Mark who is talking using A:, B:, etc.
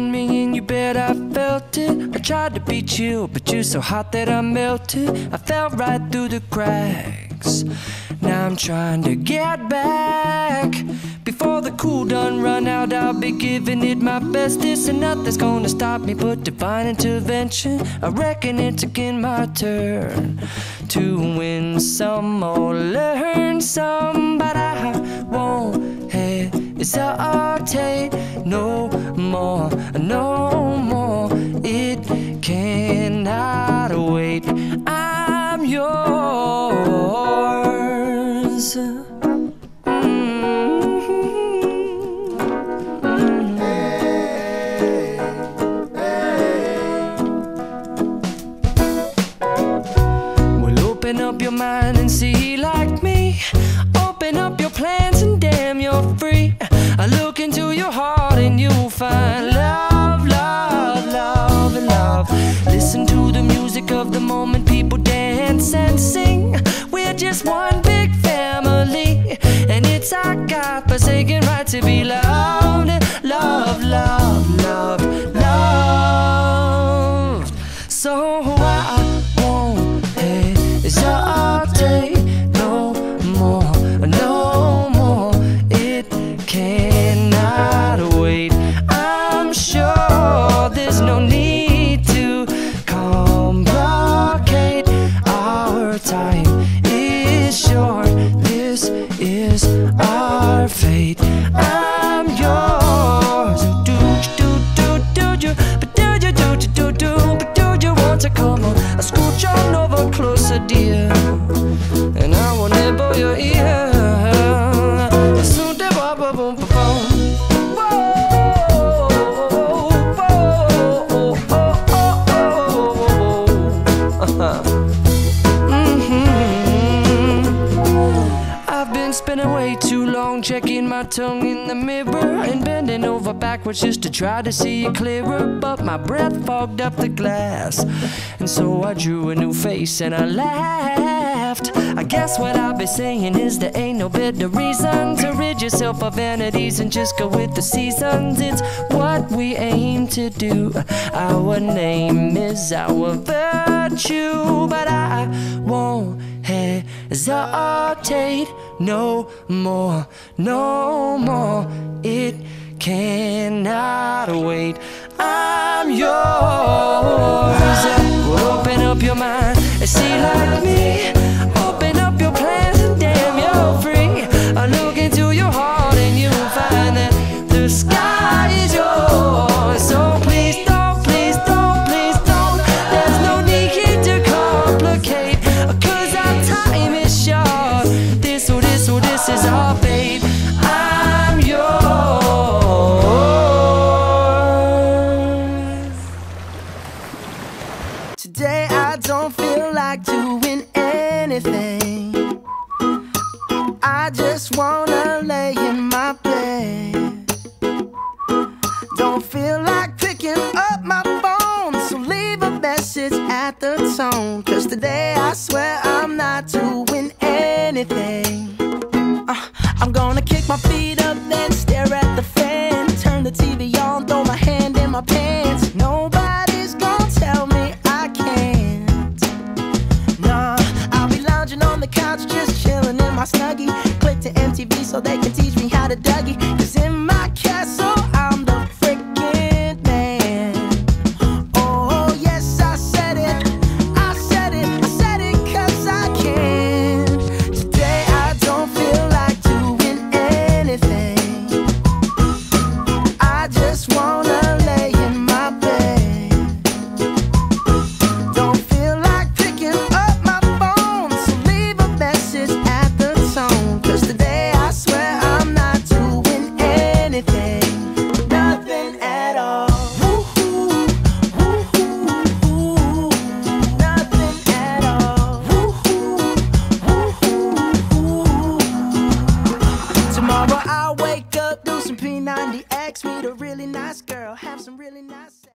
A: on me and you bet I felt it. I tried to be chill, but you're so hot that I melted. I fell right through the cracks. Now I'm trying to get back. Before the cool done run out, I'll be giving it my best. This and nothing's gonna stop me but divine intervention. I reckon it's again my turn to win some or learn some, but I won't hesitate no more, no more. It cannot wait. I'm yours. Open up your mind and see like me. Open up your plans and damn, you're free. I look into your heart and you'll find love, love, love, and love. Listen to the music of the moment, people dance and sing. We're just one big family, and it's our God-forsaken right to be loved. Love, love, love, loved. So I won't hesitate no more, no more. It cannot wait. I'm sure there's no need to complicate. Our time is short. This is our fate. I'm yours. Do you, but do you want to come on? I scooch on over closer, dear, and I will nibble your ear. Soon to boom, boom, boom, boom. I've been spending way too long checking my tongue in the mirror and bending over backwards just to try to see it clearer, but my breath fogged up the glass, and so I drew a new face and I laughed. I guess what I'll be saying is there ain't no better reason to rid yourself of vanities and just go with the seasons. It's what we aim to do. Our name is our virtue, but I won't hesitate no more, no more. It cannot wait. I'm yours. Open up your mind and see like me. Open up your plans and damn, you're free. I look into your heart and you'll find that the sky is yours. So please don't, please don't, please don't. There's no need here to complicate, 'cause our time is short. This is our fate. I'm yours.
B: Today I don't feel like doing anything. I just wanna lay in my bed. Don't feel like picking up my phone, so leave a message at the tone. 'Cause today I swear I'm not doing anything. I'm gonna kick my feet up, then stare at the fan. Turn the TV on, throw my hand in my pants. Nobody's gonna tell me I can't. Nah, I'll be lounging on the couch, just chilling in my Snuggie. Click to MTV so they can teach me how to Dougie. 'Cause in my castle, I'm the freaking man. Oh yes, I said it, I said it, I said it 'cause I can. Today I don't feel like doing anything. I just wanna lay in my bed. Don't feel like picking up my phone, so leave a message at the tone. 'Cause today I swear I'm not doing anything. Nothing at all. Woo-hoo, woo-hoo, woo-hoo. Nothing at all. Woo-hoo, woo-hoo, woo-hoo. Tomorrow I'll wake up, do some P90X, meet a really nice girl, have some really nice sex.